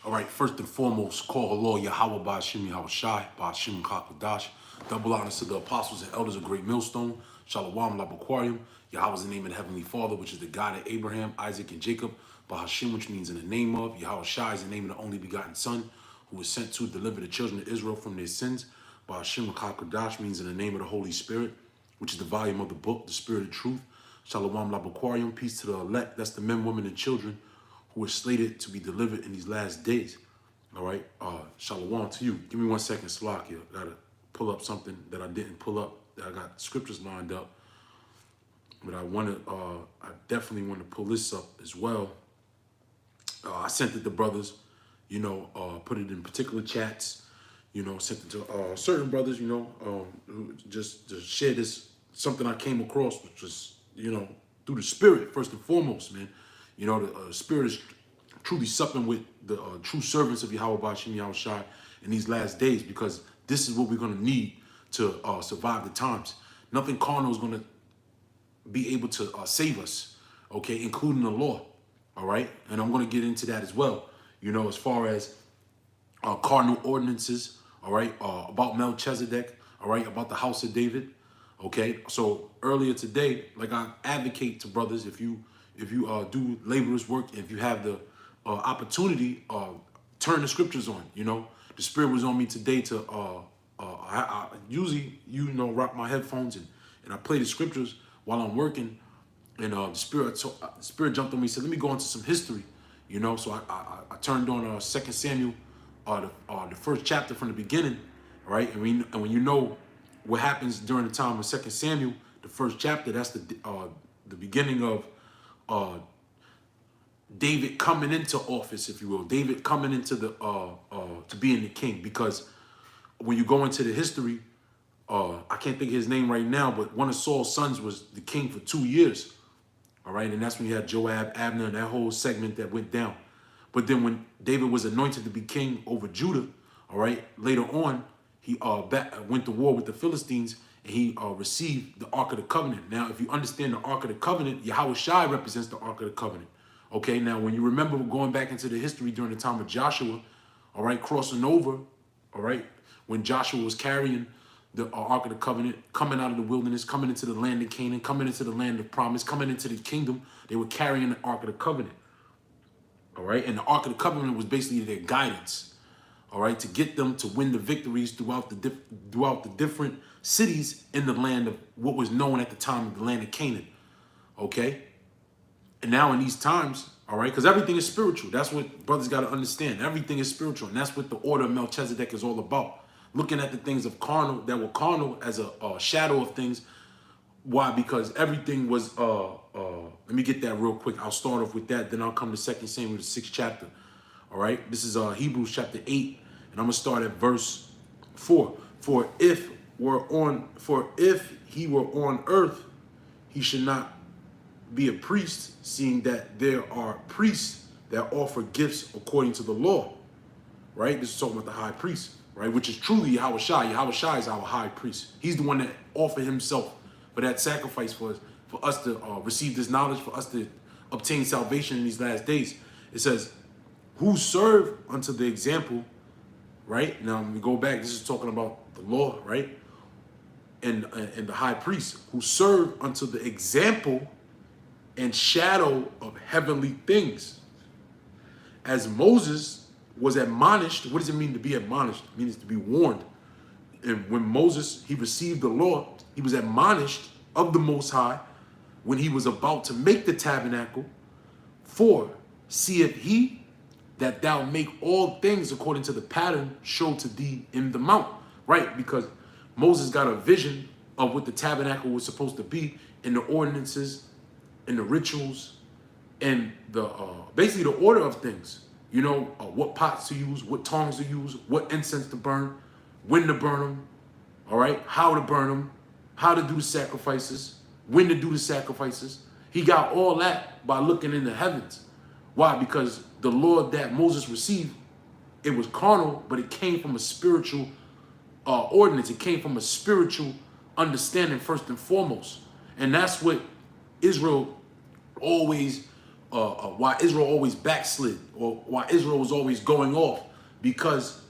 All right, first and foremost, call Allah Yahweh Ba'ashim Yahweh Shai, Ba'ashim Kakadash. Double honors to the apostles and elders of Great Millstone. Shalom Labaquarium. Yahweh is the name of the Heavenly Father, which is the God of Abraham, Isaac, and Jacob. Ba'ashim, which means in the name of. Yahweh Shai is the name of the only begotten Son, who was sent to deliver the children of Israel from their sins. Ba'ashim Kakadash means in the name of the Holy Spirit, which is the volume of the book, the Spirit of Truth. Shalom Labaquarium. Peace to the elect. That's the men, women, and children who are slated to be delivered in these last days. All right, shalom to you. Give me 1 second, Slakia. Gotta pull up something that I didn't pull up. That I got scriptures lined up, but I definitely want to pull this up as well. I sent it to brothers, put it in particular chats, sent it to certain brothers, who just to share this, something I came across, which was, through the Spirit, first and foremost, man. The Spirit is truly supping with the true servants of Yahweh Ba'ashim Yahweh Shai in these last days, because this is what we're going to need to survive the times. Nothing carnal is going to be able to save us, okay, including the law, all right? And I'm going to get into that as well, as far as cardinal ordinances, all right, about Melchizedek, all right, about the house of David, okay? So earlier today, like I advocate to brothers, if you do laborers work, if you have the opportunity, turn the scriptures on. The Spirit was on me today to I usually rock my headphones and I play the scriptures while I'm working, and the Spirit jumped on me and said, let me go into some history. So I turned on 2 Samuel, the first chapter from the beginning, all right? And when you know what happens during the time of 2 Samuel, the first chapter, that's the beginning of David coming into office, if you will. David coming into the to being the king, because when you go into the history, I can't think of his name right now, but one of Saul's sons was the king for 2 years. All right, and that's when you had Joab, Abner, and that whole segment that went down. But then when David was anointed to be king over Judah, all right, later on, he went to war with the Philistines, and he received the Ark of the Covenant. Now, if you understand the Ark of the Covenant, Yahweh Shai represents the Ark of the Covenant. Okay, now when you remember going back into the history during the time of Joshua, all right, crossing over, all right, when Joshua was carrying the Ark of the Covenant, coming out of the wilderness, coming into the land of Canaan, coming into the land of promise, coming into the kingdom, they were carrying the Ark of the Covenant. All right, and the Ark of the Covenant was basically their guidance, all right, to get them to win the victories throughout the different cities in the land of what was known at the time of the land of Canaan. Okay. And now in these times, all right, because everything is spiritual. That's what brothers got to understand. Everything is spiritual. And that's what the order of Melchizedek is all about. Looking at the things of carnal, that were carnal as a shadow of things. Why? Because everything was, let me get that real quick. I'll start off with that. Then I'll come to 2 Samuel, the 6th chapter. All right. This is Hebrews chapter 8. And I'm going to start at verse 4. For if he were on earth, he should not be a priest, seeing that there are priests that offer gifts according to the law, right? This is talking about the high priest, right? Which is truly Yahweh Shai. Yahweh Shai is our high priest. He's the one that offered himself for that sacrifice for us to receive this knowledge, for us to obtain salvation in these last days. It says, who serve unto the example, right? Now, when we go back, this is talking about the law, right? And the high priest, who serve unto the example and shadow of heavenly things. As Moses was admonished, what does it mean to be admonished? It means to be warned. And when Moses, he received the law, he was admonished of the Most High when he was about to make the tabernacle. For, seeth he that thou make all things according to the pattern showed to thee in the mount. Right? Because Moses got a vision of what the tabernacle was supposed to be, and the ordinances, and the rituals, and the basically the order of things. What pots to use, what tongs to use, what incense to burn, when to burn them, all right, how to burn them, how to do the sacrifices, when to do the sacrifices. He got all that by looking in the heavens. Why? Because the law that Moses received, it was carnal, but it came from a spiritual ordinance. It came from a spiritual understanding first and foremost. And that's what Israel always why Israel always backslid, or why Israel was always going off, because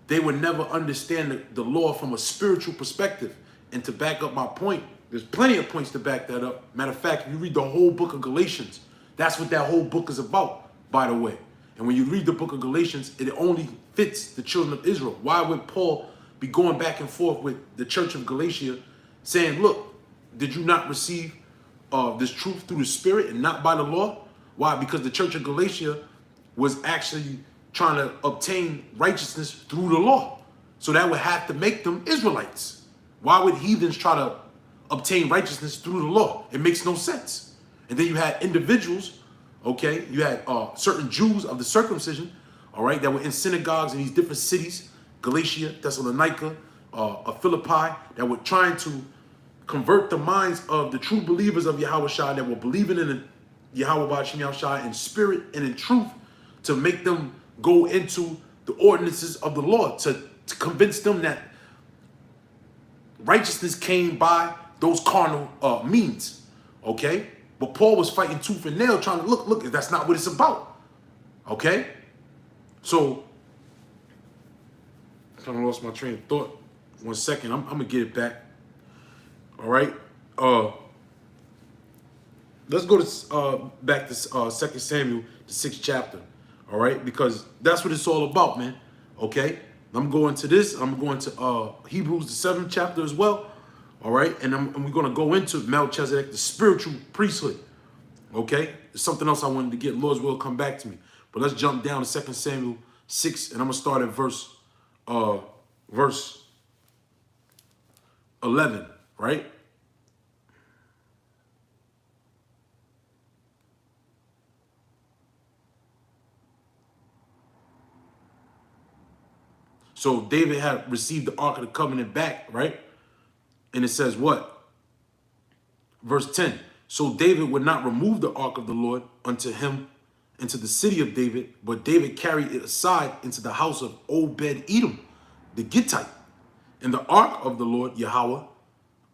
they would never understand the law from a spiritual perspective. And to back up my point, there's plenty of points to back that up. Matter of fact, if you read the whole book of Galatians, that's what that whole book is about, by the way. And when you read the book of Galatians, it only fits the children of Israel. Why would Paul be going back and forth with the church of Galatia saying, look, did you not receive this truth through the Spirit and not by the law? Why? Because the church of Galatia was actually trying to obtain righteousness through the law. So that would have to make them Israelites. Why would heathens try to obtain righteousness through the law? It makes no sense. And then you had individuals, okay, you had certain Jews of the circumcision, all right, that were in synagogues in these different cities, Galatia, Thessalonica, Philippi, that were trying to convert the minds of the true believers of Yahweh Shai, that were believing in Yahweh Ba'ashem Yahushai in spirit and in truth, to make them go into the ordinances of the Lord, to convince them that righteousness came by those carnal means, okay? But Paul was fighting tooth and nail, trying to look, that's not what it's about, okay? So, I kind of lost my train of thought. 1 second, I'm gonna get it back. All right. Let's go to back to 2 Samuel, the 6th chapter. All right, because that's what it's all about, man. Okay. I'm going to this. I'm going to Hebrews, the 7th chapter as well. All right, and we're going to go into Melchizedek, the spiritual priesthood. Okay, there's something else I wanted to get. Lord's will come back to me. But let's jump down to 2 Samuel 6, and I'm gonna start at verse 11. Right. So David had received the Ark of the Covenant back, right? And it says what? Verse 10. So David would not remove the Ark of the Lord unto him into the city of David, but David carried it aside into the house of Obed-Edom, the Gittite. And the Ark of the Lord, Yahweh,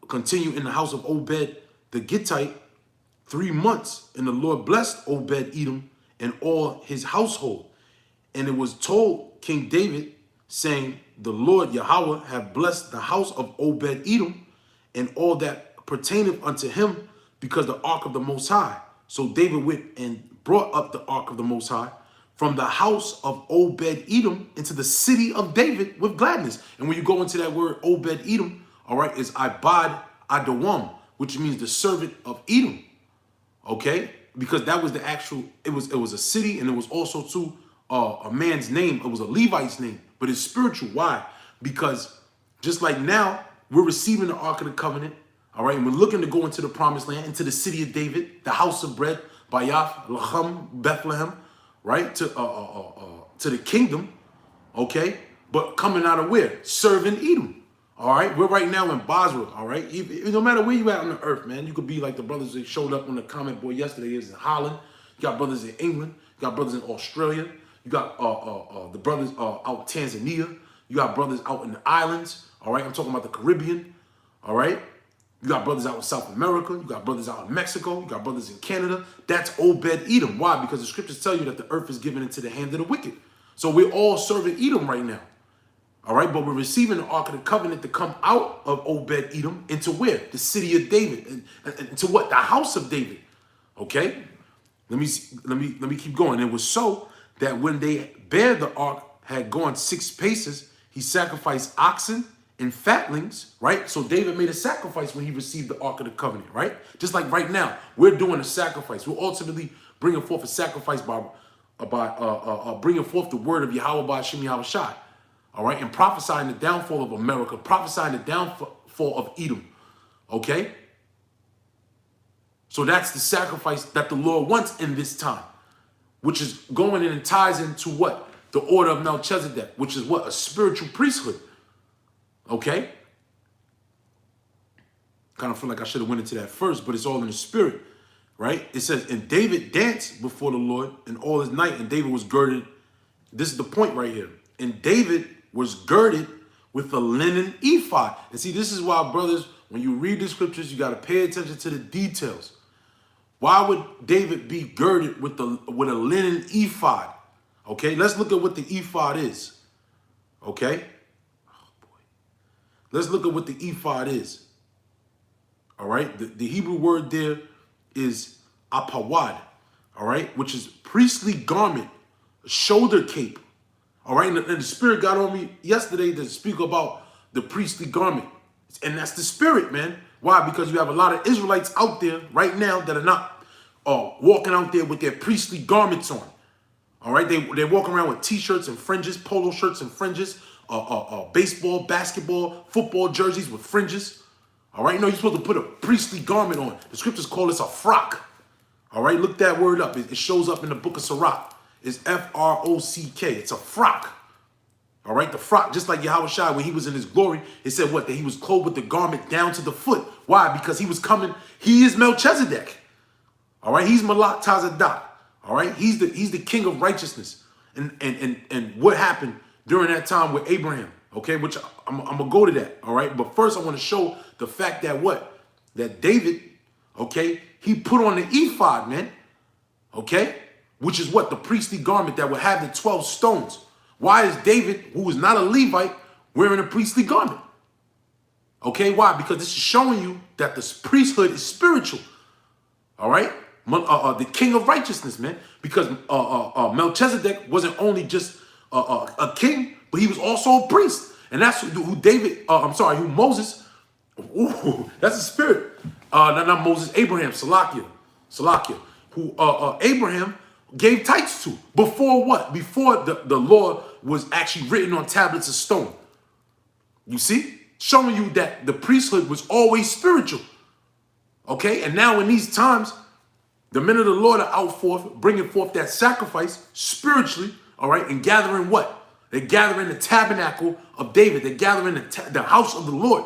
continued in the house of Obed, the Gittite, 3 months. And the Lord blessed Obed-Edom and all his household. And it was told King David, saying, the Lord Yahweh have blessed the house of Obed-Edom and all that pertaineth unto him, because the Ark of the Most High. So David went and brought up the Ark of the Most High from the house of Obed-Edom into the city of David with gladness. And when you go into that word Obed-Edom, all right, is Ibad Adawam, which means the servant of Edom. Okay, because that was the actual, it was a city, and it was also too a man's name. It was a Levite's name, but it's spiritual. Why? Because just like now, we're receiving the Ark of the Covenant, all right, and we're looking to go into the promised land, into the city of David, the house of bread, Bayath, Lacham, Bethlehem, right, to the kingdom, okay, but coming out of where? Serving Edom, all right? We're right now in Basra, all right? No matter where you at on the earth, man, you could be like the brothers that showed up on the comment board yesterday is in Holland. You got brothers in England. You got brothers in Australia. You got the brothers out Tanzania. You got brothers out in the islands, all right? I'm talking about the Caribbean, all right? You got brothers out in South America. You got brothers out in Mexico. You got brothers in Canada. That's Obed-Edom. Why? Because the scriptures tell you that the earth is given into the hand of the wicked. So we're all serving Edom right now, all right? But we're receiving the Ark of the Covenant to come out of Obed-Edom into where? The city of David. And to what? The house of David, okay? Let me keep going. It was so that when they bare the ark had gone 6 paces, he sacrificed oxen and fatlings, right? So David made a sacrifice when he received the Ark of the Covenant, right? Just like right now, we're doing a sacrifice. We're ultimately bringing forth a sacrifice by bringing forth the word of Yahweh Ba'ashem Yahushai, all right? And prophesying the downfall of America, prophesying the downfall of Edom, okay? So that's the sacrifice that the Lord wants in this time, which is going in and ties into what? The order of Melchizedek, which is what? A spiritual priesthood. Okay? Kind of feel like I should have went into that first, but it's all in the spirit, right? It says, and David danced before the Lord in all his night, and David was girded. This is the point right here. And David was girded with a linen ephod. And see, this is why, brothers, when you read the scriptures, you got to pay attention to the details. Why would David be girded with a linen ephod? Okay, let's look at what the ephod is. Okay, let's look at what the ephod is. All right, the Hebrew word there is apawad. All right, which is priestly garment, shoulder cape. All right, and the Spirit got on me yesterday to speak about the priestly garment. And that's the Spirit, man. Why? Because you have a lot of Israelites out there right now that are not walking out there with their priestly garments on. All right, they walk around with T-shirts and fringes, polo shirts and fringes, baseball, basketball, football jerseys with fringes. All right, no, you're supposed to put a priestly garment on. The scriptures call this a frock. All right, look that word up. It shows up in the book of Sirach. It's F-R-O-C-K. It's a frock. All right, the frock, just like Yahweh Shai, when he was in his glory, it said what? That he was clothed with the garment down to the foot. Why? Because he was coming. He is Melchizedek. All right, he's Melchizedek. All right, he's the king of righteousness. And what happened during that time with Abraham? Okay, which I'm gonna go to that. All right, but first I want to show the fact that what? That David, okay, he put on the ephod, man. Okay, which is what? The priestly garment that would have the 12 stones. Why is David, who is not a Levite, wearing a priestly garment? Okay, why? Because this is showing you that the priesthood is spiritual. All right, the king of righteousness, man. Because Melchizedek wasn't only just a king, but he was also a priest, and that's who David. Who Moses. Ooh, that's the spirit. Not Moses. Abraham. Salakia. Who Abraham gave tithes to before what? Before the law was actually written on tablets of stone. You see, showing you that the priesthood was always spiritual. Okay, and now in these times, the men of the Lord are out forth, bringing forth that sacrifice spiritually. All right, and gathering what? They're gathering the tabernacle of David. They're gathering the house of the Lord.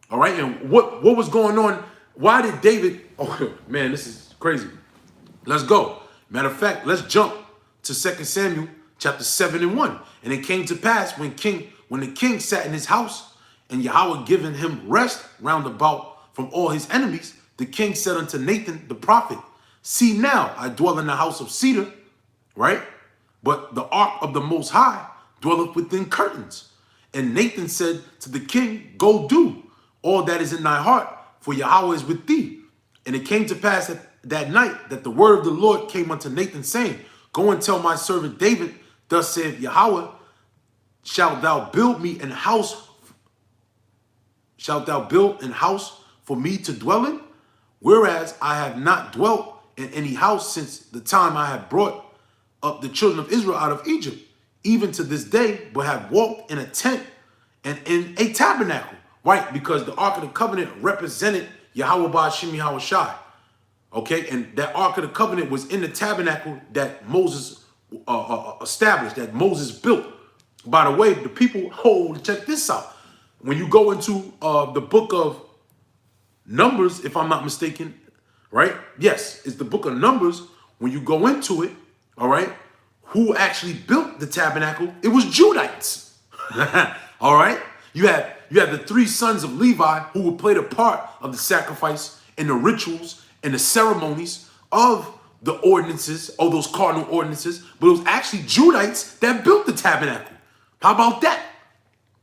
All right, and what was going on? Why did David? Oh man, this is crazy. Let's go. Matter of fact, let's jump to 2 Samuel chapter 7 and 1. And it came to pass when the king sat in his house, and Yahweh given him rest round about from all his enemies, the king said unto Nathan the prophet, see now, I dwell in the house of cedar, right? But the ark of the Most High dwelleth within curtains. And Nathan said to the king, go do all that is in thy heart, for Yahweh is with thee. And it came to pass that night that the word of the Lord came unto Nathan, saying, go and tell my servant David, thus saith Yahweh, shalt thou build an house for me to dwell in? Whereas I have not dwelt in any house since the time I have brought up the children of Israel out of Egypt, even to this day, but have walked in a tent and in a tabernacle. Right? Because the Ark of the Covenant represented Yahweh Ba'ashim Yahweh Shai. Okay? And that Ark of the Covenant was in the tabernacle that Moses established, that Moses built. By the way, the people, check this out. When you go into the book of Numbers, if I'm not mistaken, right? Yes, it's the book of Numbers. When you go into it, all right, who actually built the tabernacle? It was Judites. All right? You have the three sons of Levi who would play the part of the sacrifice and the rituals and the ceremonies of the ordinances, or those cardinal ordinances, but it was actually Judites that built the tabernacle. How about that?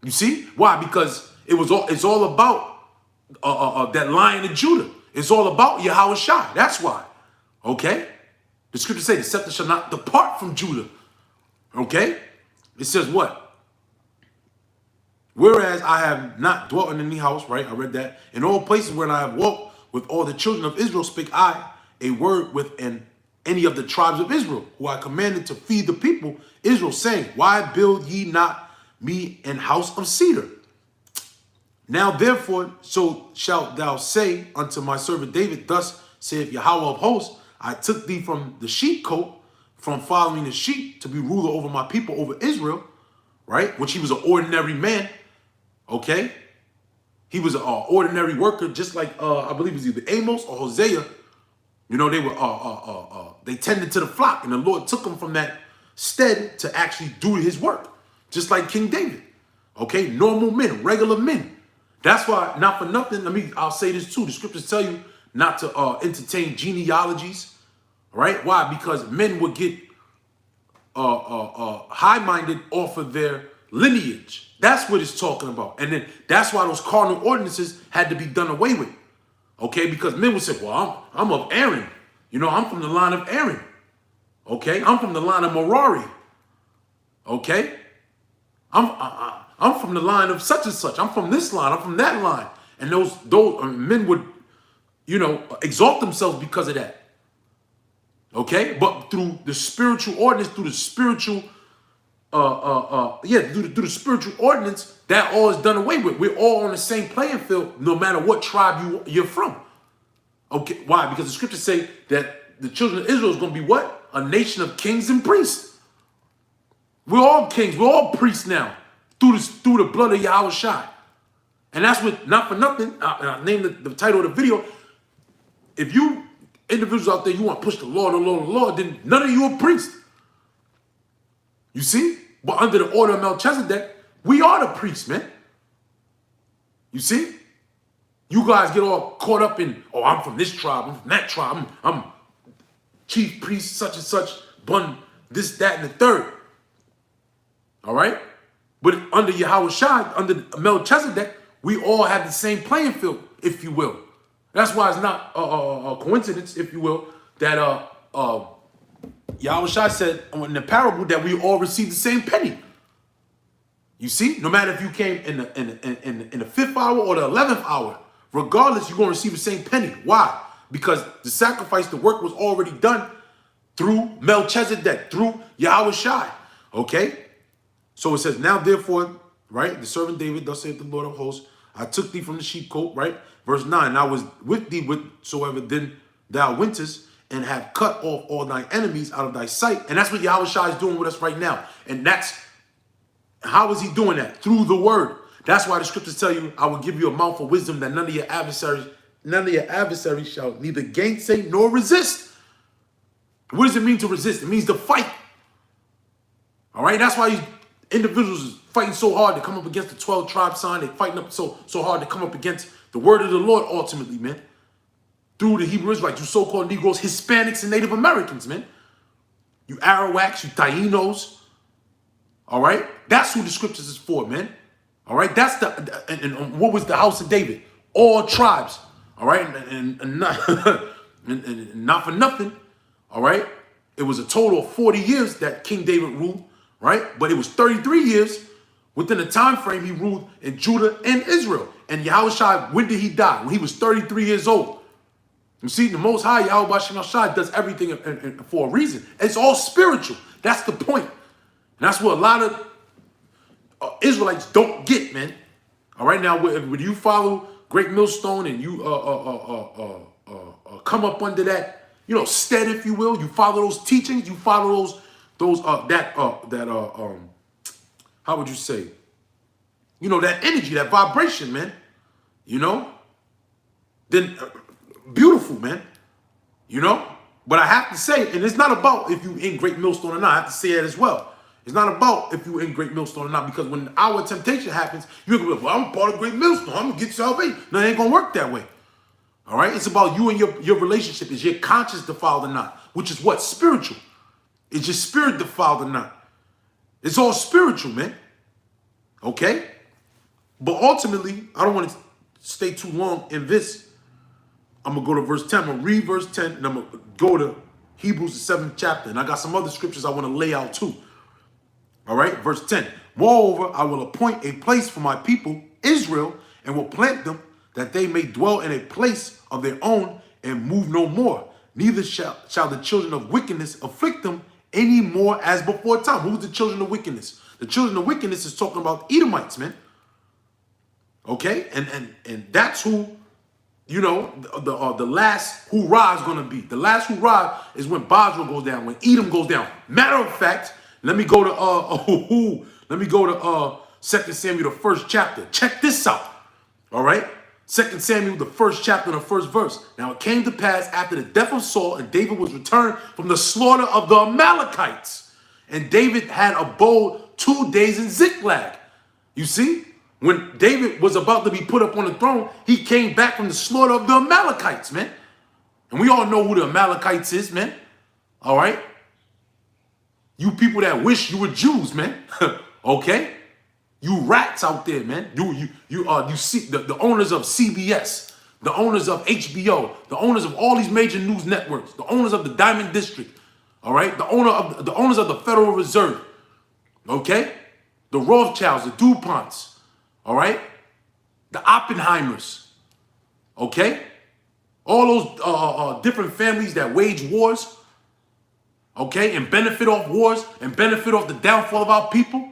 You see? Why? Because it's all about that Lion of Judah. It's all about Yahweh Shai. That's why. Okay? The scripture says the scepter shall not depart from Judah. Okay? It says what? Whereas I have not dwelt in any house, right? I read that. In all places where I have walked with all the children of Israel, spake I a word with any of the tribes of Israel, who I commanded to feed the people Israel, saying, why build ye not me an house of cedar? Now therefore, so shalt thou say unto my servant David, thus saith Yahweh of hosts, I took thee from the sheepcote, from following the sheep, to be ruler over my people, over Israel, right? Which he was an ordinary man, okay? He was an ordinary worker, just like, I believe it was either Amos or Hosea. You know, they tended to the flock, and the Lord took them from that stead to actually do his work, just like King David, okay? Normal men, regular men. That's why, not for nothing, I'll say this too. The scriptures tell you not to entertain genealogies. Right? Why? Because men would get high-minded off of their lineage. That's what it's talking about. And then that's why those cardinal ordinances had to be done away with. Okay? Because men would say, well, I'm of Aaron. You know, I'm from the line of Aaron. Okay? I'm from the line of Merari. Okay? I'm from the line of such and such. I'm from this line. I'm from that line. And those men would, you know, exalt themselves because of that. Okay, but through the spiritual ordinance, through the spiritual, through the spiritual ordinance, that all is done away with. We're all on the same playing field, no matter what tribe you're from. Okay, why? Because the scriptures say that the children of Israel is going to be what? A nation of kings and priests. We're all kings. We're all priests now through the blood of Yahweh Shai. And that's what, not for nothing, I named the title of the video. If you individuals out there, you want to push the Lord, then none of you are priests. You see? But under the order of Melchizedek, we are the priests, man. You see? You guys get all caught up in, oh, I'm from this tribe, I'm from that tribe, I'm chief priest, such and such, bun, this, that, and the third. All right? But under Yahweh Shai, under Melchizedek, we all have the same playing field, if you will. That's why it's not a coincidence, if you will, that Yahweh Shai said in the parable that we all received the same penny. You see, no matter if you came in the 5th hour or the 11th hour, regardless, you're going to receive the same penny. Why? Because the sacrifice, the work was already done through Melchizedek, through Yahweh Shai. Okay? So it says, now therefore, right, the servant David, thus saith the Lord of hosts, I took thee from the sheepcote, right? Verse 9, I was with thee whatsoever then thou wentest, and have cut off all thy enemies out of thy sight. And that's what Yahweh Shai is doing with us right now. And that's, how is he doing that? Through the word. That's why the scriptures tell you, I will give you a mouth of wisdom that none of your adversaries shall neither gainsay nor resist. What does it mean to resist? It means to fight. All right, that's why these individuals is fighting so hard to come up against the 12 tribe sign. They're fighting up so hard to come up against the word of the Lord ultimately, man. Through the Hebrew Israelites, you so-called Negroes, Hispanics, and Native Americans, man. You Arawaks, you Tainos. All right? That's who the scriptures is for, man. All right? That's and what was the house of David? All tribes. All right? And not, and not for nothing. All right? It was a total of 40 years that King David ruled, right? But it was 33 years within the time frame he ruled in Judah and Israel. And Yahweh Shai, when did he die? When he was 33 years old. You see, the Most High, Yahweh Shai, does everything for a reason. It's all spiritual. That's the point. And that's what a lot of Israelites don't get, man. All right, now, when you follow Great Millstone and you come up under that, you know, stead, if you will, you follow those teachings, you follow how would you say? You know, that energy, that vibration, man. You know? Then, beautiful, man. You know? But I have to say, and it's not about if you in Great Millstone or not. I have to say that as well. It's not about if you're in Great Millstone or not, because when our temptation happens, you're going to be like, well, I'm part of Great Millstone. I'm going to get salvation. No, it ain't going to work that way. All right? It's about you and your relationship. Is your conscience defiled or not? Which is what? Spiritual. Is your spirit defiled or not? It's all spiritual, man. Okay? But ultimately, I don't want to stay too long in this. I'm going to go to verse 10. I'm going to read verse 10, and I'm going to go to Hebrews, the 7th chapter. And I got some other scriptures I want to lay out too. All right? Verse 10. Moreover, I will appoint a place for my people, Israel, and will plant them, that they may dwell in a place of their own and move no more. Neither shall the children of wickedness afflict them any more as before time. Who's the children of wickedness? The children of wickedness is talking about Edomites, man. Okay? And that's who, you know, the last hoorah is going to be. The last hoorah is when Basra goes down, when Edom goes down. Matter of fact, let me go to 2 Samuel, the 1st chapter. Check this out. All right? 2 Samuel, the 1st chapter, the 1st verse. Now it came to pass after the death of Saul, and David was returned from the slaughter of the Amalekites. And David had abode 2 days in Ziklag. You see? When David was about to be put up on the throne, he came back from the slaughter of the Amalekites, man. And we all know who the Amalekites is, man. All right? You people that wish you were Jews, man. Okay? You rats out there, man. You see the owners of CBS, the owners of HBO, the owners of all these major news networks, the owners of the Diamond District, all right? The owners of the Federal Reserve, okay? The Rothschilds, the DuPonts, all right? The Oppenheimers, okay? All those different families that wage wars, okay, and benefit off wars and benefit off the downfall of our people.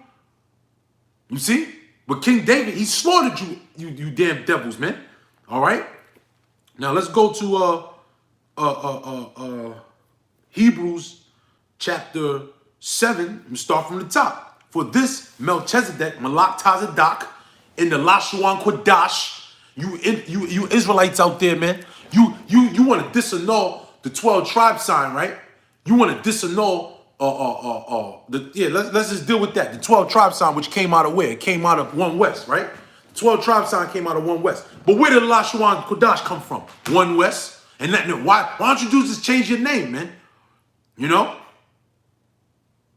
You see? But King David, he slaughtered you damn devils, man. All right? Now let's go to Hebrews chapter 7 and start from the top. For this Melchizedek, Melchizedek, in the Lashuan Kodash, you Israelites out there, man, you want to disannul the 12 tribe sign, right? You want to disannul let's just deal with that. The 12 tribe sign, which came out of where? It came out of One West, right? The 12 tribe sign came out of One West. But where did Lashuan Kodash come from? One West. And why don't you dudes just change your name, man? You know?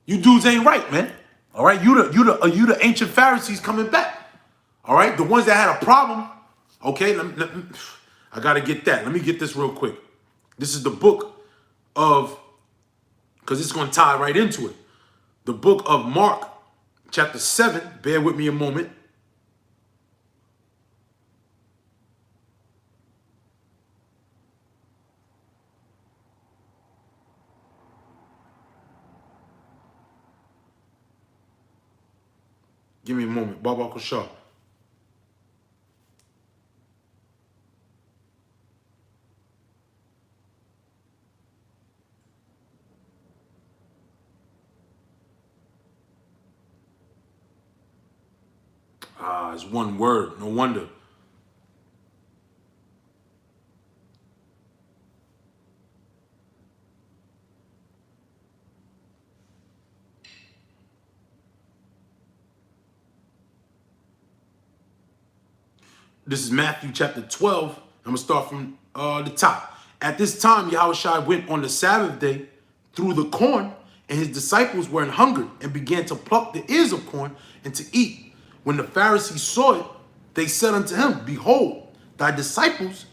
You dudes ain't right, man. All right? You the ancient Pharisees coming back. All right? The ones that had a problem. Okay, I got to get that. Let me get this real quick. This is the book of, because it's going to tie right into it. The book of Mark, chapter 7. Bear with me a moment. Give me a moment. Baba Kushar. It's one word. No wonder. This is Matthew chapter 12. I'm going to start from the top. At this time, Yahushua went on the Sabbath day through the corn, and his disciples were an hungered and began to pluck the ears of corn and to eat. When the Pharisees saw it, they said unto him, Behold, thy disciples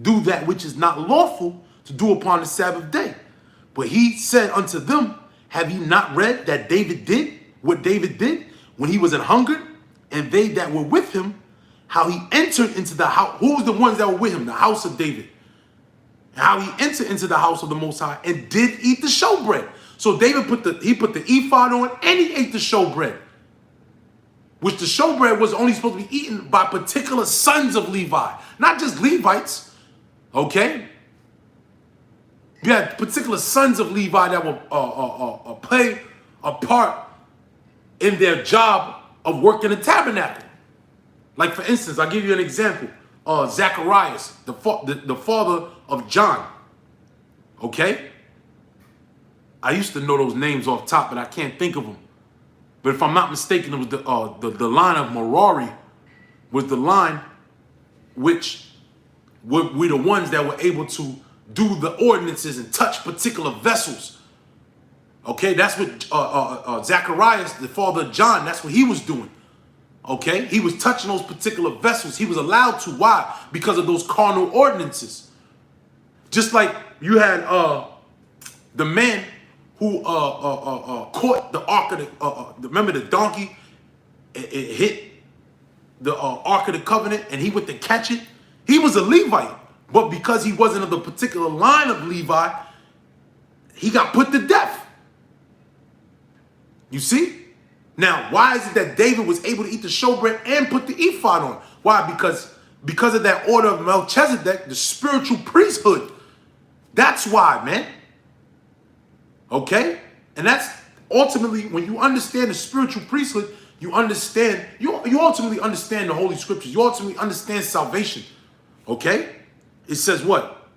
do that which is not lawful to do upon the Sabbath day. But he said unto them, Have ye not read that David did what David did when he was an hungered, and they that were with him, how he entered into the house? Who was the ones that were with him? The house of David. And how he entered into the house of the Most High and did eat the showbread. So David put the ephod on and he ate the showbread. Which the showbread was only supposed to be eaten by particular sons of Levi. Not just Levites. Okay? You had particular sons of Levi that will play a part in their job of working the tabernacle. Like, for instance, I'll give you an example. Zacharias, the father of John. Okay? I used to know those names off top, but I can't think of them. But if I'm not mistaken, it was the line of Merari was the line which were the ones that were able to do the ordinances and touch particular vessels. Okay? That's what Zacharias, the father of John, that's what he was doing. Okay, he was touching those particular vessels. He was allowed to. Why? Because of those carnal ordinances. Just like you had the man who caught the ark of the, remember the donkey? It hit the ark of the covenant, and he went to catch it. He was a Levite, but because he wasn't of the particular line of Levi, he got put to death. You see? Now, why is it that David was able to eat the showbread and put the ephod on? Why? Because of that order of Melchizedek, the spiritual priesthood. That's why, man. Okay? And that's ultimately, when you understand the spiritual priesthood, you understand, you ultimately understand the Holy Scriptures. You ultimately understand salvation. Okay? It says what?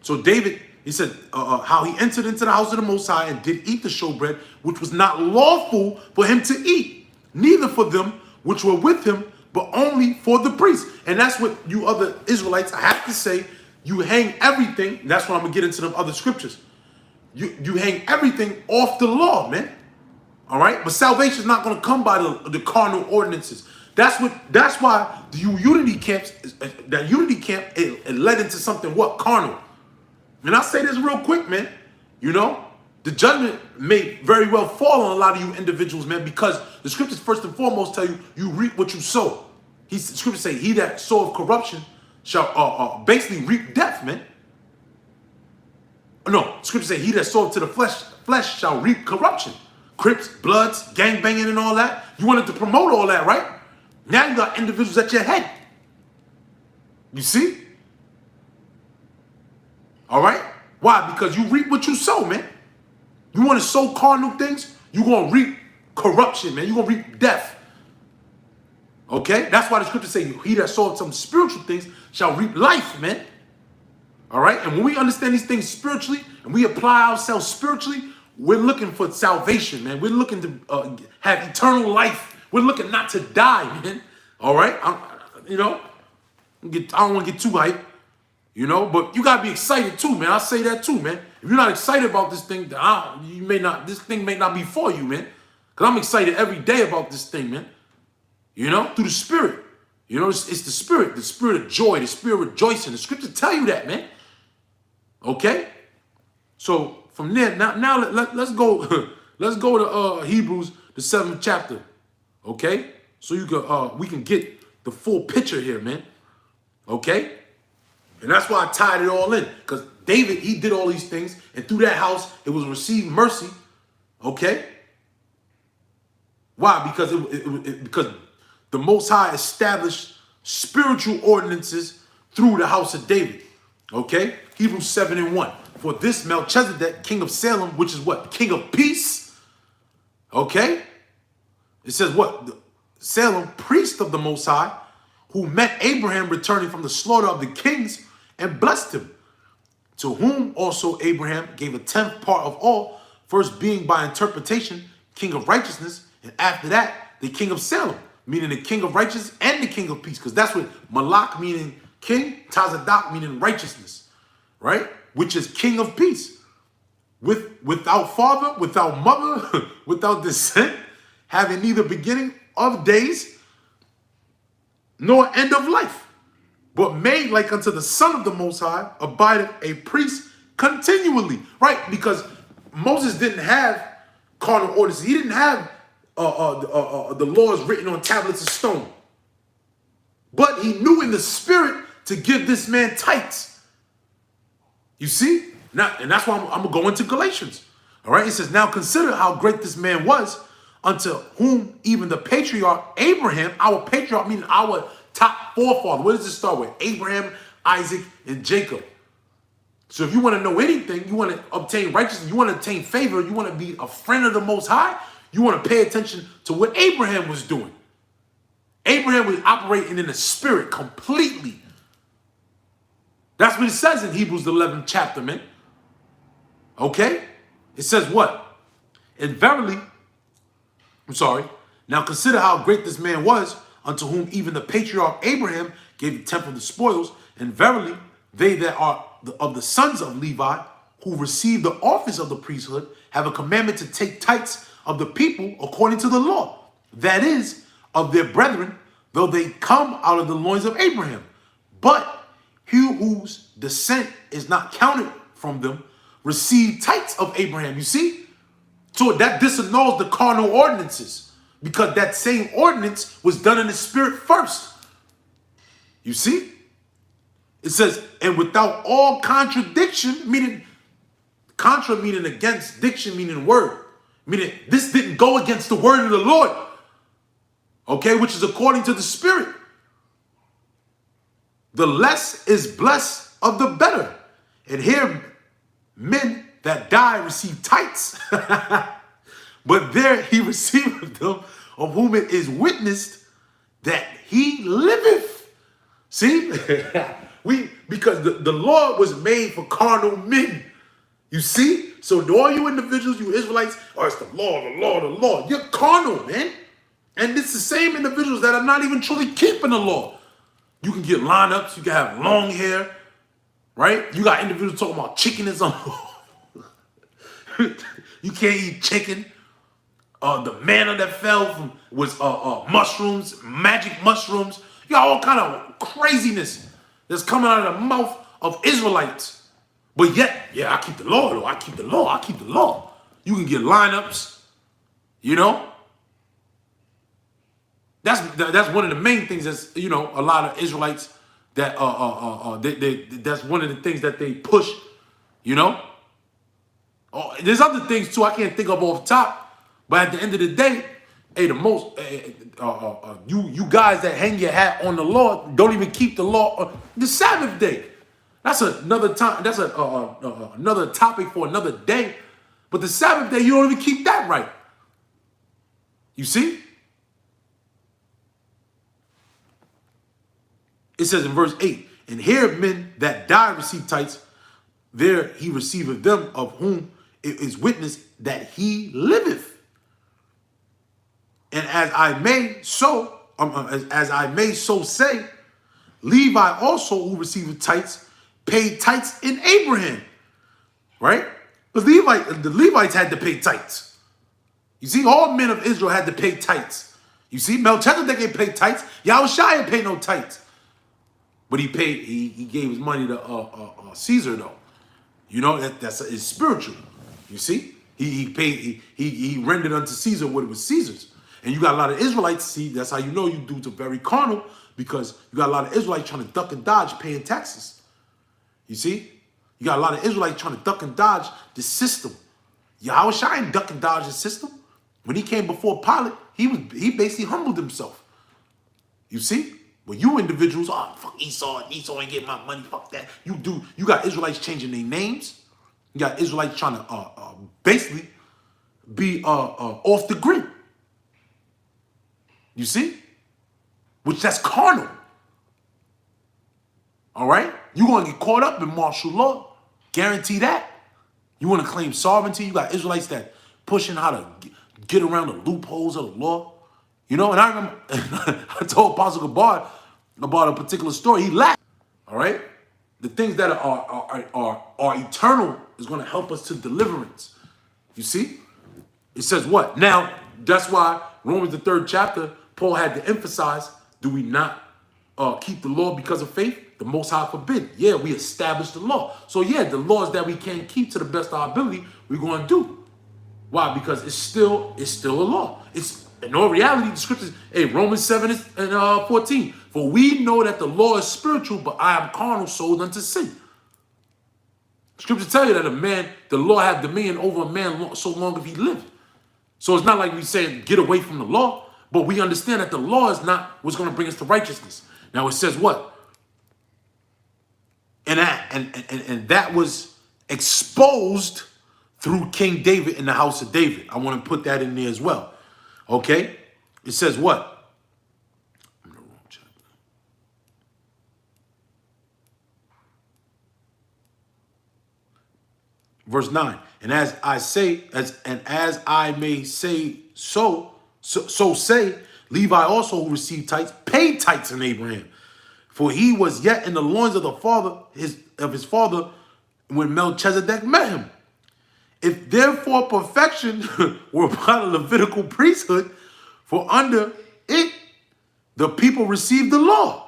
So David, he said how he entered into the house of the Most High and did eat the showbread, which was not lawful for him to eat, neither for them which were with him, but only for the priests. And that's what you other Israelites, I have to say, you hang everything. And that's what I'm going to get into them other scriptures. You hang everything off the law, man. All right? But salvation is not going to come by the carnal ordinances. That's why the unity camps, that unity camp, it led into something what? Carnal. And I'll say this real quick, man. You know, the judgment may very well fall on a lot of you individuals, man, because the scriptures first and foremost tell you, you reap what you sow. The scriptures say, he that soweth corruption shall basically reap death, man. No, scriptures say, he that soweth to the flesh shall reap corruption. Crips, Bloods, gangbanging and all that. You wanted to promote all that, right? Now you got individuals at your head. You see? All right? Why? Because you reap what you sow, man. You want to sow carnal things, you're going to reap corruption, man. You're going to reap death. Okay? That's why the scriptures say, he that soweth some spiritual things shall reap life, man. All right? And when we understand these things spiritually and we apply ourselves spiritually, we're looking for salvation, man. We're looking to have eternal life. We're looking not to die, man. All right? I don't want to get too hyped, you know, but you got to be excited too, man. I say that too, man. If you're not excited about this thing, this thing may not be for you, man. Because I'm excited every day about this thing, man. You know, through the spirit. You know, it's the spirit of joy, the spirit of rejoicing. The scriptures tell you that, man. Okay? So from there, now let's go let's go to Hebrews, the 7th chapter. Okay? So we can get the full picture here, man. Okay? And that's why I tied it all in. Because David, he did all these things. And through that house, it was received mercy. Okay? Why? Because because the Most High established spiritual ordinances through the house of David. Okay? Hebrews 7:1. For this Melchizedek, king of Salem, which is what? King of peace. Okay? It says what? Salem, priest of the Most High, who met Abraham returning from the slaughter of the kings and blessed him, to whom also Abraham gave a 10th part of all, first being by interpretation king of righteousness, and after that the king of Salem, meaning the king of righteousness and the king of peace, because that's what Malak meaning king, Tazadak meaning righteousness, right? Which is king of peace, without father, without mother, without descent, having neither beginning of days nor end of life, but made like unto the Son of the Most High, abideth a priest continually, right? Because Moses didn't have carnal ordinances. He didn't have the laws written on tablets of stone. But he knew in the spirit to give this man tights. You see? Now, and that's why I'm going to go into Galatians. All right? It says, now consider how great this man was, unto whom even the patriarch Abraham, our patriarch, meaning our top forefather. Where does it start with? Abraham, Isaac, and Jacob. So if you want to know anything, you want to obtain righteousness, you want to obtain favor, you want to be a friend of the Most High, you want to pay attention to what Abraham was doing. Abraham was operating in the spirit completely. That's what it says in Hebrews 11th chapter, man. Okay? It says what? And verily, now consider how great this man was, unto whom even the patriarch Abraham gave the tenth of the spoils. And verily, they that are of the sons of Levi, who receive the office of the priesthood, have a commandment to take tithes of the people according to the law. That is, of their brethren, though they come out of the loins of Abraham. But he whose descent is not counted from them, received tithes of Abraham. You see? So that disannuls the carnal ordinances, because that same ordinance was done in the spirit first. You see? It says, and without all contradiction, meaning contra meaning against, diction meaning word. Meaning this didn't go against the word of the Lord. Okay, which is according to the spirit. The less is blessed of the better. And here men that die receive tithes. But there he receiveth them, of whom it is witnessed that he liveth. See? Because the law was made for carnal men. You see? So to all you individuals, you Israelites, it's the law, the law, the law. You're carnal, man. And it's the same individuals that are not even truly keeping the law. You can get lineups, you can have long hair, right? You got individuals talking about chicken is on. You can't eat chicken. The manna that fell from was mushrooms, magic mushrooms. You got all kind of craziness that's coming out of the mouth of Israelites. But yet, yeah, I keep the law, though. I keep the law. I keep the law. You can get lineups, you know. That's one of the main things. That's, you know, a lot of Israelites that that's one of the things that they push, you know. Oh, there's other things too I can't think of off top, but at the end of the day, hey, the most you guys that hang your hat on the law don't even keep the law on the Sabbath day. That's another time. That's another topic for another day. But the Sabbath day, you don't even keep that right. You see? It says in verse 8, and here men that die receive tithes, there he receiveth them of whom it is witness that he liveth. And as I may so say, Levi also who received tithes paid tithes in Abraham, right? The Levites had to pay tithes. You see, all men of Israel had to pay tithes. You see, Melchizedek ain't paid tithes. Yahushua ain't paid no tithes. But he gave his money to Caesar though. You know, that's it's spiritual. You see, he rendered unto Caesar what it was Caesar's. And you got a lot of Israelites. See, that's how you know you dudes are very carnal, because you got a lot of Israelites trying to duck and dodge paying taxes. You see, you got a lot of Israelites trying to duck and dodge the system. Yahushua ain't duck and dodge the system. When he came before Pilate, he basically humbled himself. You see. But you individuals, oh, fuck Esau ain't getting my money, fuck that. You got Israelites changing their names. You got Israelites trying to basically be off the grid. You see? Which that's carnal. All right? You're going to get caught up in martial law. Guarantee that. You want to claim sovereignty. You got Israelites that pushing how to get around the loopholes of the law. You know, and I remember I told Apostle Gabar about a particular story. He laughed. All right? The things that are eternal is going to help us to deliverance. You see? It says what? Now, that's why Romans the 3rd chapter, Paul had to emphasize, do we not keep the law because of faith? The Most High forbid. Yeah, we established the law. So yeah, the laws that we can't keep to the best of our ability, we're going to do. Why? Because it's still a law. It's in all reality, the scriptures, hey, Romans 7 and 14. For we know that the law is spiritual, but I am carnal, sold unto sin. Scriptures tell you that the law have dominion over a man so long as he lived. So it's not like we saying get away from the law, but we understand that the law is not what's going to bring us to righteousness. Now it says what? And that was exposed through King David in the house of David. I want to put that in there as well. Okay? It says what? I'm in the wrong chapter. Verse 9. And as I may say so say, Levi also who received tithes, paid tithes in Abraham. For he was yet in the loins of his father when Melchizedek met him. If therefore perfection were by the Levitical priesthood, for under it the people received the law,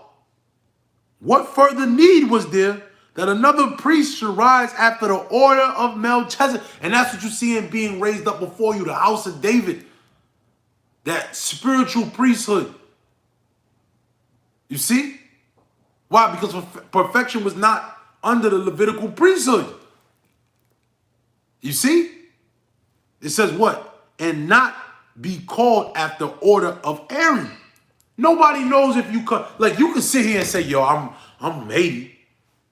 what further need was there that another priest should rise after the order of Melchizedek? And that's what you see in being raised up before you, the house of David, that spiritual priesthood. You see? Why? Because perfection was not under the Levitical priesthood. You see? It says what? And not be called after order of Aaron. Nobody knows if you could, like, you can sit here and say, yo, I'm 80,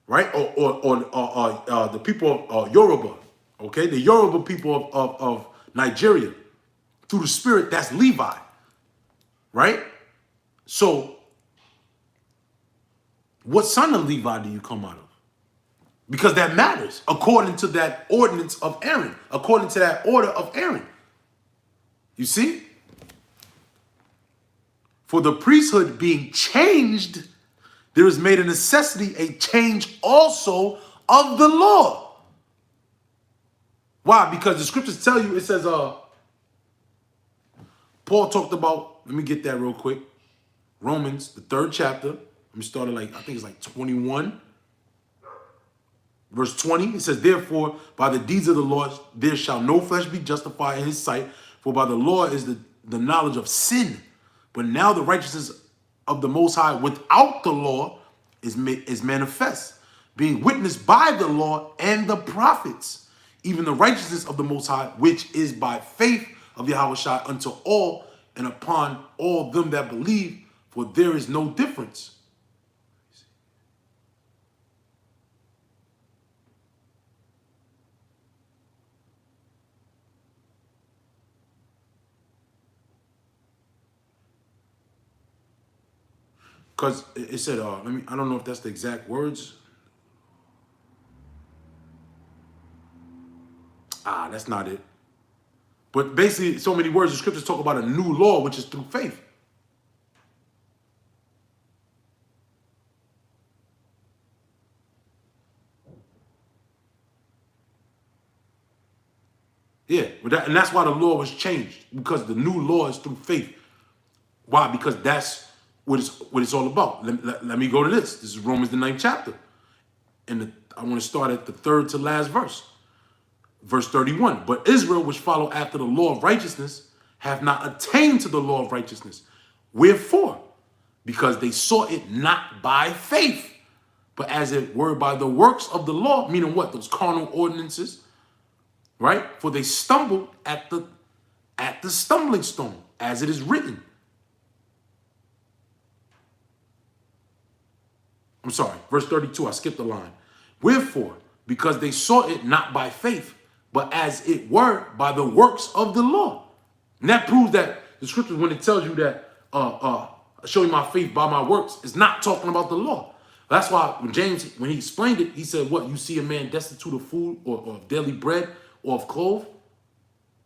right? Or the people of Yoruba, okay? The Yoruba people of Nigeria, through the spirit, that's Levi, right? So, what son of Levi do you come out of? Because that matters, according to that ordinance of Aaron, according to that order of Aaron. You see? For the priesthood being changed, there is made a necessity, a change also of the law. Why? Because the scriptures tell you, it says, Paul talked about, let me get that real quick. Romans, the 3rd chapter. Let me start at I think it's 21. Verse 20, it says, therefore, by the deeds of the law, there shall no flesh be justified in his sight, for by the law is the knowledge of sin. But now the righteousness of the Most High without the law is manifest, being witnessed by the law and the prophets, even the righteousness of the Most High, which is by faith of Yahushua unto all and upon all them that believe, for there is no difference. Because it said, I don't know if that's the exact words. That's not it. But basically, so many words, the scriptures talk about a new law, which is through faith. Yeah, and that's why the law was changed, because the new law is through faith. Why? Because that's what it's all about. Let me go to this. This is Romans, the 9th chapter. And I want to start at the 3rd to last verse. Verse 31. But Israel, which followed after the law of righteousness, have not attained to the law of righteousness. Wherefore? Because they sought it not by faith, but as it were by the works of the law, meaning what? Those carnal ordinances, right? For they stumbled at the stumbling stone, as it is written. I'm sorry, verse 32, I skipped a line. Wherefore, because they sought it not by faith, but as it were by the works of the law. And that proves that the scriptures, when it tells you that showing my faith by my works, is not talking about the law. That's why when James, when he explained it, he said, what, you see a man destitute of food or of daily bread or of clothes?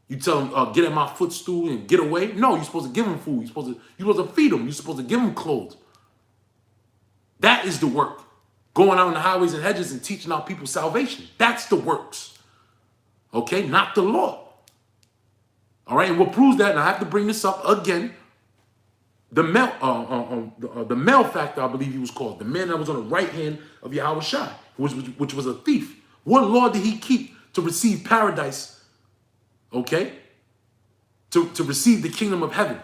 You tell him, get at my footstool and get away? No, you're supposed to give him food. You're supposed to feed him. You're supposed to give him clothes. That is the work. Going out on the highways and hedges and teaching out people salvation. That's the works. Okay? Not the law. All right? And what proves that, and I have to bring this up again, the male factor, I believe he was called, the man that was on the right hand of Yahushua, which was a thief. What law did he keep to receive paradise? Okay? To receive the kingdom of heaven.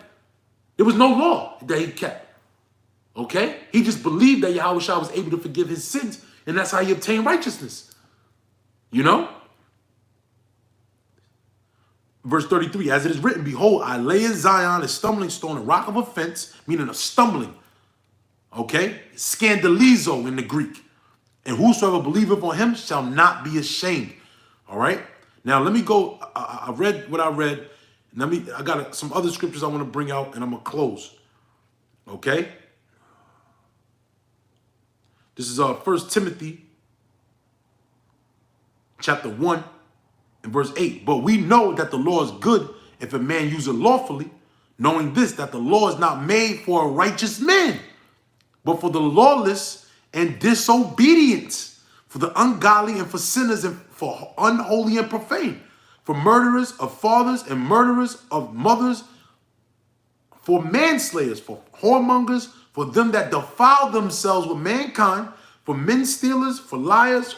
There was no law that he kept. Okay? He just believed that Yahushua was able to forgive his sins, and that's how he obtained righteousness. You know? Verse 33, as it is written, behold, I lay in Zion a stumbling stone, a rock of offense, meaning a stumbling. Okay? Scandalizo in the Greek. And whosoever believeth on him shall not be ashamed. All right? Now, let me go. I read what I read. I got some other scriptures I want to bring out, and I'm going to close. Okay? This is 1 Timothy chapter 1 and verse 8. But we know that the law is good if a man use it lawfully, knowing this, that the law is not made for a righteous man, but for the lawless and disobedient, for the ungodly and for sinners and for unholy and profane, for murderers of fathers and murderers of mothers, for manslayers, for whoremongers, for them that defile themselves with mankind, for men stealers, for liars,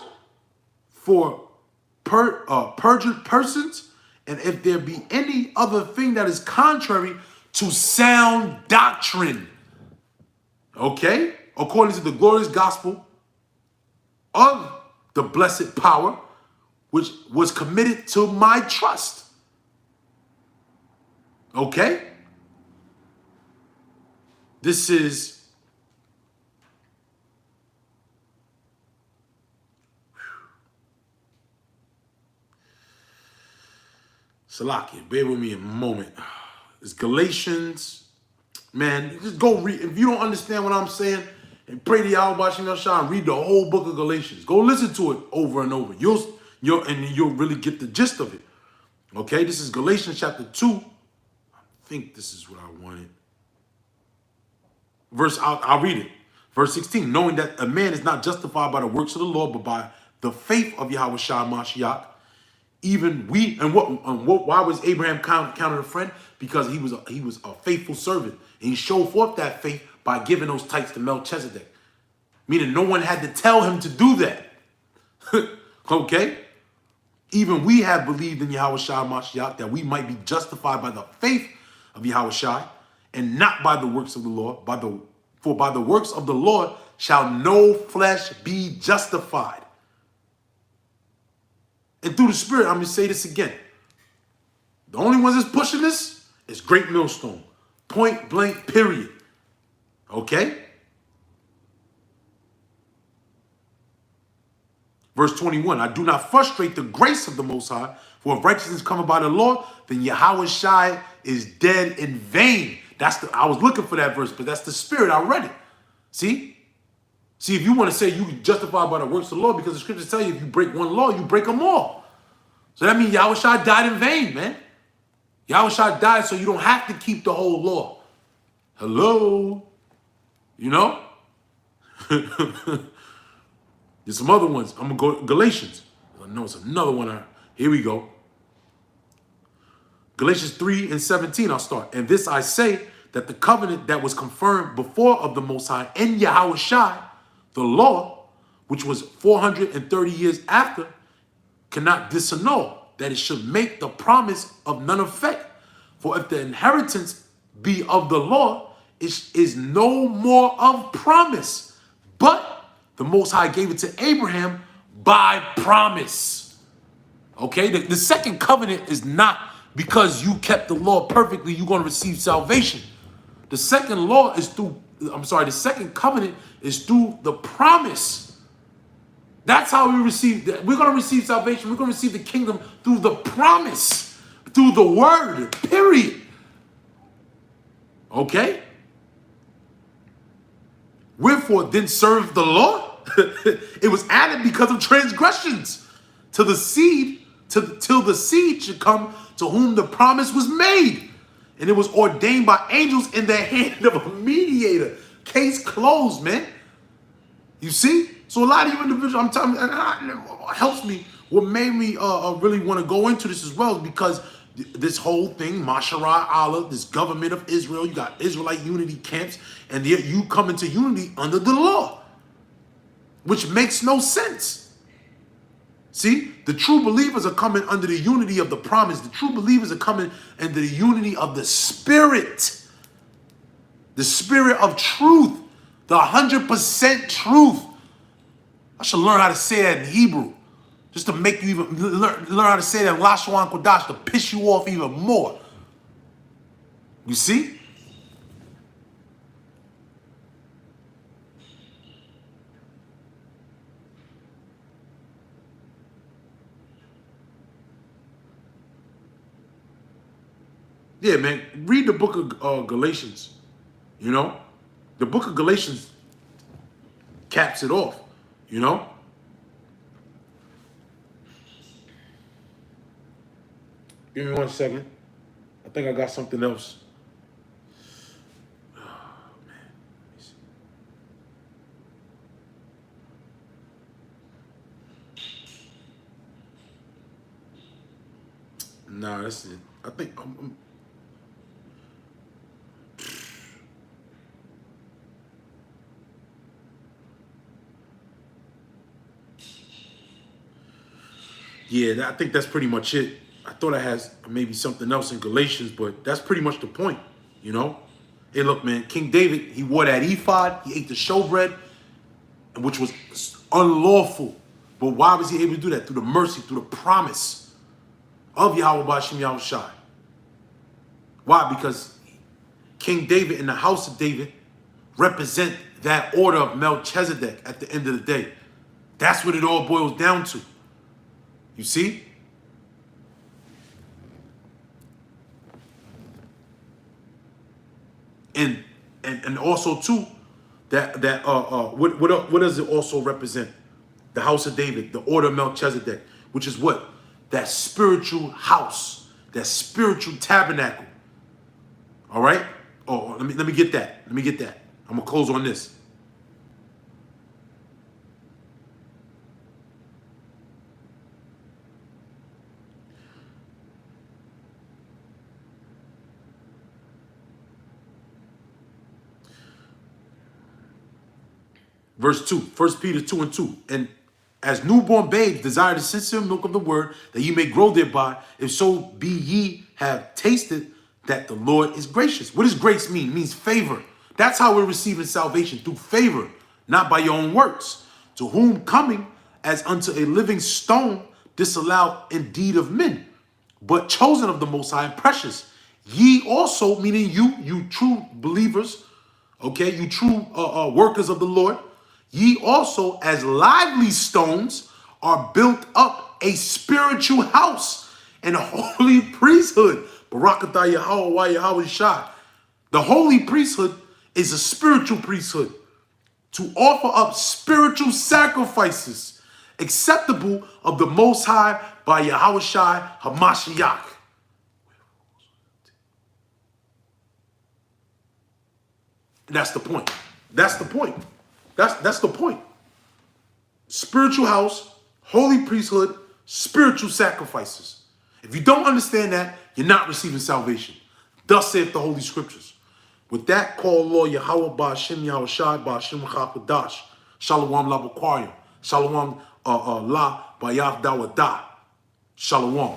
for perjured persons, and if there be any other thing that is contrary to sound doctrine. Okay? According to the glorious gospel of the blessed power, which was committed to my trust. Okay? This is Salakia, bear with me a moment. It's Galatians. Man, just go read. If you don't understand what I'm saying, and pray to Yahweh Shem Shah and read the whole book of Galatians. Go listen to it over and over. You'll really get the gist of it. Okay, this is Galatians chapter 2. I think this is what I wanted. I'll read it. Verse 16, knowing that a man is not justified by the works of the law, but by the faith of Yahweh Shai Mashiach, even we, and why was Abraham counted a friend? Because he was a faithful servant. And he showed forth that faith by giving those tithes to Melchizedek. Meaning no one had to tell him to do that. Okay? Even we have believed in Yahweh Shai Mashiach that we might be justified by the faith of Yahweh Shai and not by the works of the Lord. For by the works of the Lord shall no flesh be justified. And through the Spirit, I'm going to say this again. The only ones that's pushing this is Great Millstone. Point blank, period. Okay? Verse 21, I do not frustrate the grace of the Most High, for if righteousness cometh by the law, then Yahweh Shai is dead in vain. I was looking for that verse, but that's the Spirit. I read it. See? See, if you want to say you can justify by the works of the law, because the scriptures tell you if you break one law, you break them all. So that means Yahweh Shai died in vain, man. Yahweh Shai died so you don't have to keep the whole law. Hello? You know? There's some other ones. I'm going to go Galatians. I know it's another one. Here we go. Galatians 3:17, I'll start. And this I say, that the covenant that was confirmed before of the Most High in Yahweh Shai, the law, which was 430 years after, cannot disannul, that it should make the promise of none effect. For if the inheritance be of the law, it is no more of promise. But the Most High gave it to Abraham by promise. Okay, the second covenant is not because you kept the law perfectly, you're going to receive salvation. The second law is the second covenant is through the promise. That's how we receive that. We're going to receive salvation. We're going to receive the kingdom through the promise, through the word, period. Okay? Wherefore then serve the law? It was added because of transgressions to the seed, till the seed should come to whom the promise was made. And it was ordained by angels in the hand of a mediator. Case closed, man. You see? So a lot of you individuals, I'm telling you, and it helps me. What made me really want to go into this as well is because this whole thing, Masharai Allah, this government of Israel, you got Israelite unity camps, and yet you come into unity under the law, which makes no sense. See, the true believers are coming under the unity of the promise. The true believers are coming under the unity of the Spirit of truth, the 100% truth. I should learn how to say that in Hebrew, just to make you even learn how to say that in Lashon Kodash, to piss you off even more. You see? Yeah, man, read the book of Galatians, you know? The book of Galatians caps it off, you know? Give me 1 second. I think I got something else. Oh, man. Let me see. Nah, that's it. I think I'm yeah, I think that's pretty much it. I thought I had maybe something else in Galatians, but that's pretty much the point, you know? Hey, look, man, King David, he wore that ephod, he ate the showbread, which was unlawful. But why was he able to do that? Through the mercy, through the promise of Yahweh B'Shem Yahweh Shai. Why? Because King David and the house of David represent that order of Melchizedek at the end of the day. That's what it all boils down to. You see? And also too, what does it also represent? The house of David, the order of Melchizedek, which is what? That spiritual house, that spiritual tabernacle. All right? Oh, let me get that. Let me get that. I'm gonna close on this. Verse 2, 1 Peter 2 and 2. And as newborn babes desire the sincere milk of the word, that ye may grow thereby, if so be ye have tasted that the Lord is gracious. What does grace mean? It means favor. That's how we're receiving salvation, through favor, not by your own works. To whom coming as unto a living stone, disallowed indeed of men, but chosen of the Most High and precious. Ye also, meaning you true believers, okay, you true workers of the Lord, ye also as lively stones are built up a spiritual house and a holy priesthood. Barakatah Yahweh Yahweh Shai. The holy priesthood is a spiritual priesthood to offer up spiritual sacrifices acceptable of the Most High by Yahweh Shai HaMashiach. That's the point. That's the point. That's the point. Spiritual house, holy priesthood, spiritual sacrifices. If you don't understand that, you're not receiving salvation. Thus saith the Holy Scriptures. With that, call Lord Yahweh Ba'Shem Yahweh Shai Ba'Shem Chakadash. Shalom La B'Quarium. Shalom La Ba'Yav Dawadah. Shalom.